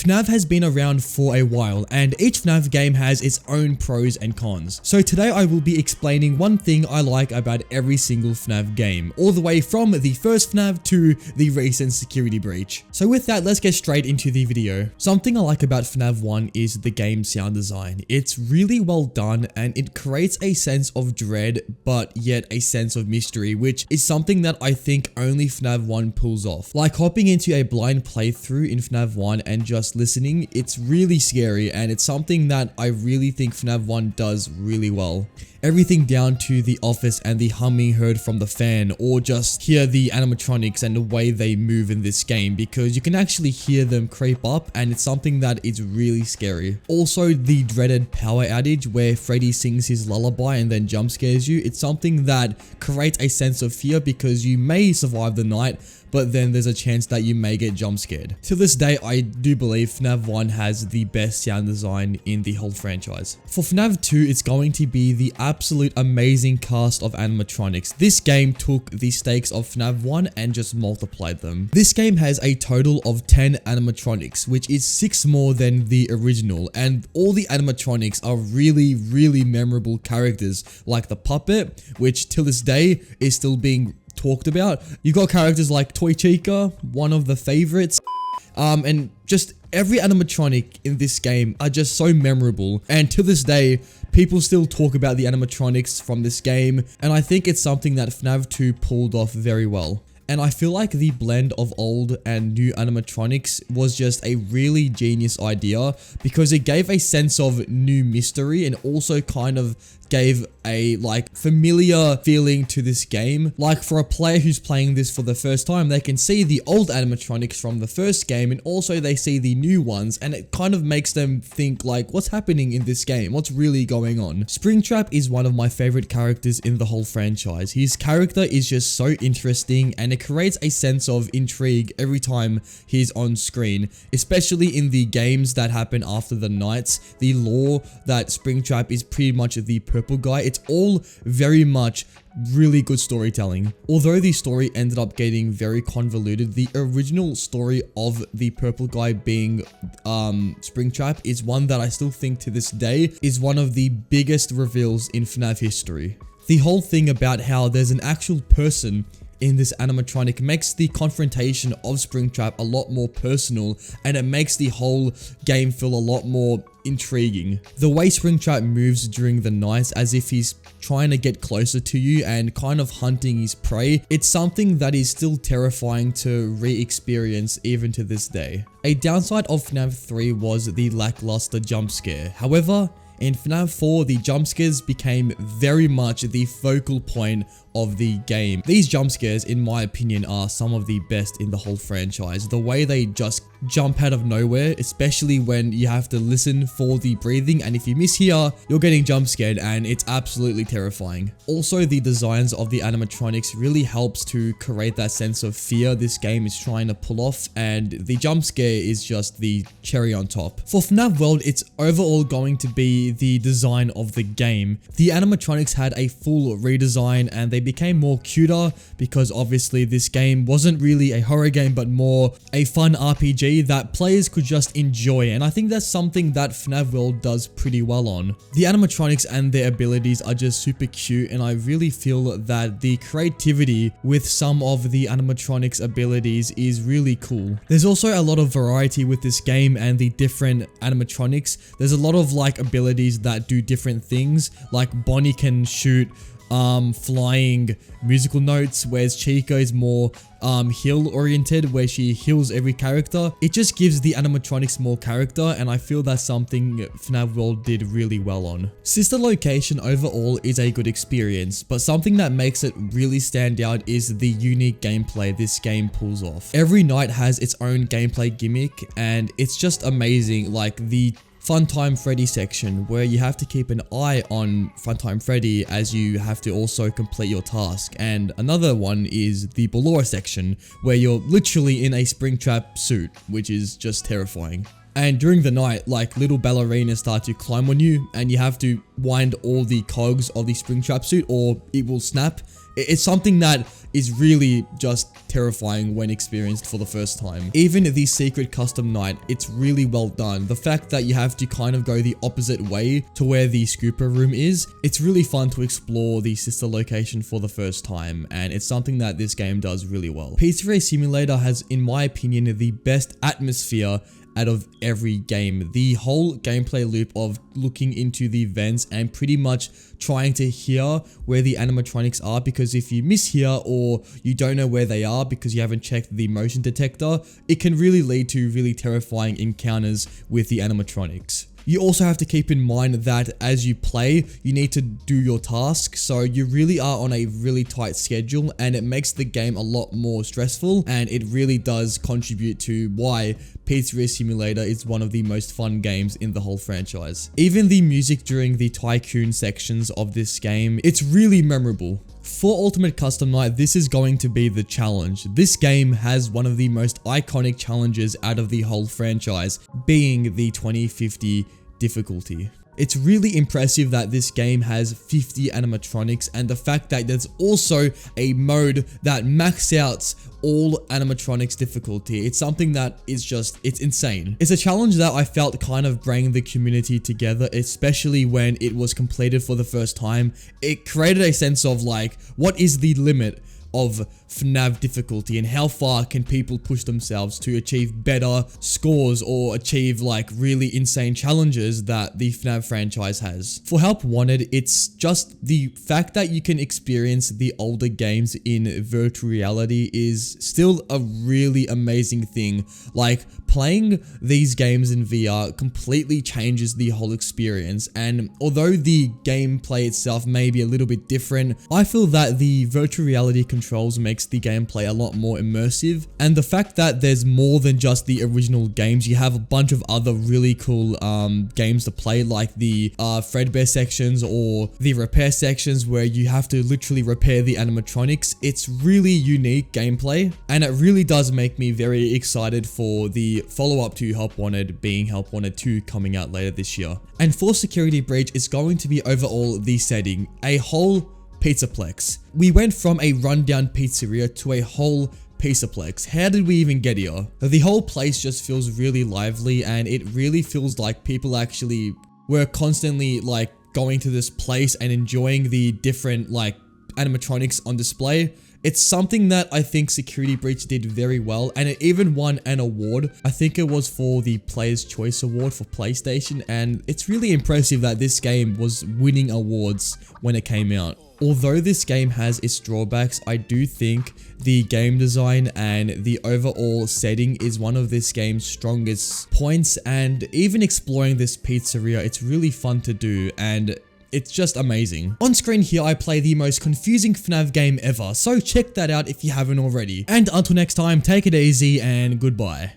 FNAF has been around for a while, and each FNAF game has its own pros and cons. So today I will be explaining one thing I like about every single FNAF game, all the way from the first FNAF to the recent security breach. So with that, let's get straight into the video. Something I like about FNAF 1 is the game sound design. It's really well done and it creates a sense of dread, but yet a sense of mystery, which is something that I think only FNAF 1 pulls off. Like hopping into a blind playthrough in FNAF 1 and just listening, it's really scary, and it's something that I really think FNAF 1 does really well. Everything down to the office and the humming heard from the fan, or just hear the animatronics and the way they move in this game, because you can actually hear them creep up and it's something that is really scary. Also, the dreaded power outage where Freddy sings his lullaby and then jump scares you, it's something that creates a sense of fear because you may survive the night, but then there's a chance that you may get jump scared. To this day, I do believe FNAF 1 has the best sound design in the whole franchise. For FNAF 2, it's going to be the absolute amazing cast of animatronics. This game took the stakes of FNAF 1 and just multiplied them. This game has a total of 10 animatronics, which is 6 more than the original, and all the animatronics are really memorable characters, like the puppet, which till this day is still being talked about. You got characters like Toy Chica, one of the favorites, and just every animatronic in this game are just so memorable, and to this day people still talk about the animatronics from this game, and I think it's something that FNAF 2 pulled off very well. And I feel like the blend of old and new animatronics was just a really genius idea, because it gave a sense of new mystery and also kind of gave a like familiar feeling to this game. Like for a player who's playing this for the first time, they can see the old animatronics from the first game and also they see the new ones, and it kind of makes them think like, what's happening in this game? What's really going on? Springtrap is one of my favorite characters in the whole franchise. His character is just so interesting and it creates a sense of intrigue every time he's on screen, especially in the games that happen after the nights. The lore that Springtrap is pretty much the purple guy, it's all very much really good storytelling. Although the story ended up getting very convoluted, the original story of the purple guy being Springtrap is one that I still think to this day is one of the biggest reveals in FNAF history. The whole thing about how there's an actual person in this animatronic makes the confrontation of Springtrap a lot more personal, and it makes the whole game feel a lot more intriguing. The way Springtrap moves during the night as if he's trying to get closer to you and kind of hunting his prey, it's something that is still terrifying to re-experience even to this day. A downside of FNAF 3 was the lackluster jump scare. However, in FNAF 4, the jump scares became very much the focal point of the game. These jump scares, in my opinion, are some of the best in the whole franchise. The way they just jump out of nowhere, especially when you have to listen for the breathing, and if you miss here, you're getting jump scared, and it's absolutely terrifying. Also, the designs of the animatronics really helps to create that sense of fear this game is trying to pull off, and the jump scare is just the cherry on top. For FNAF World, it's overall going to be the design of the game. The animatronics had a full redesign and they became more cuter, because obviously this game wasn't really a horror game but more a fun RPG that players could just enjoy, and I think that's something that FNAF World does pretty well on. The animatronics and their abilities are just super cute, and I really feel that the creativity with some of the animatronics abilities is really cool. There's also a lot of variety with this game and the different animatronics. There's a lot of like abilities that do different things, like Bonnie can shoot flying musical notes, whereas Chica is more heal oriented, where she heals every character. It just gives the animatronics more character, and I feel that's something FNAF World did really well on. Sister Location overall is a good experience, but something that makes it really stand out is the unique gameplay this game pulls off. Every night has its own gameplay gimmick, and it's just amazing. Like the Funtime Freddy section, where you have to keep an eye on Funtime Freddy as you have to also complete your task, and another one is the Ballora section, where you're literally in a Springtrap suit, which is just terrifying. And during the night, like little ballerinas start to climb on you, and you have to wind all the cogs of the Springtrap suit or it will snap. It's something that is really just terrifying when experienced for the first time. Even the secret custom night, it's really well done. The fact that you have to kind of go the opposite way to where the scooper room is, it's really fun to explore the sister location for the first time, and it's something that this game does really well. PS3 Simulator has, in my opinion, the best atmosphere out of every game. The whole gameplay loop of looking into the vents and pretty much trying to hear where the animatronics are, because if you mishear or you don't know where they are because you haven't checked the motion detector, it can really lead to really terrifying encounters with the animatronics. You also have to keep in mind that as you play, you need to do your tasks, so you really are on a really tight schedule, and it makes the game a lot more stressful, and it really does contribute to why PS3 Simulator is one of the most fun games in the whole franchise. Even the music during the tycoon sections of this game, it's really memorable. For Ultimate Custom Night, this is going to be the challenge. This game has one of the most iconic challenges out of the whole franchise, being the 2050 difficulty. It's really impressive that this game has 50 animatronics, and the fact that there's also a mode that max outs all animatronics difficulty. It's something that is just, it's insane. It's a challenge that I felt kind of bring the community together, especially when it was completed for the first time. It created a sense of like, what is the limit of FNAF difficulty and how far can people push themselves to achieve better scores or achieve like really insane challenges that the FNAF franchise has. For Help Wanted, it's just the fact that you can experience the older games in virtual reality is still a really amazing thing. Like, playing these games in VR completely changes the whole experience, and although the gameplay itself may be a little bit different, I feel that the virtual reality controls makes the gameplay a lot more immersive, and the fact that there's more than just the original games, you have a bunch of other really cool games to play, like the Fredbear sections or the repair sections where you have to literally repair the animatronics. It's really unique gameplay, and it really does make me very excited for the follow-up to Help Wanted, being Help Wanted 2 coming out later this year. And for Security Breach, it's going to be overall the setting, a whole pizzaplex. We went from a rundown pizzeria to a whole pizzaplex. How did we even get here? The whole place just feels really lively, and it really feels like people actually were constantly like going to this place and enjoying the different like animatronics on display. It's something that I think Security Breach did very well, and it even won an award. I think it was for the Player's Choice Award for PlayStation, and it's really impressive that this game was winning awards when it came out. Although this game has its drawbacks, I do think the game design and the overall setting is one of this game's strongest points, and even exploring this pizzeria, it's really fun to do, and it's just amazing. On screen here, I play the most confusing FNAF game ever, so check that out if you haven't already. And until next time, take it easy and goodbye.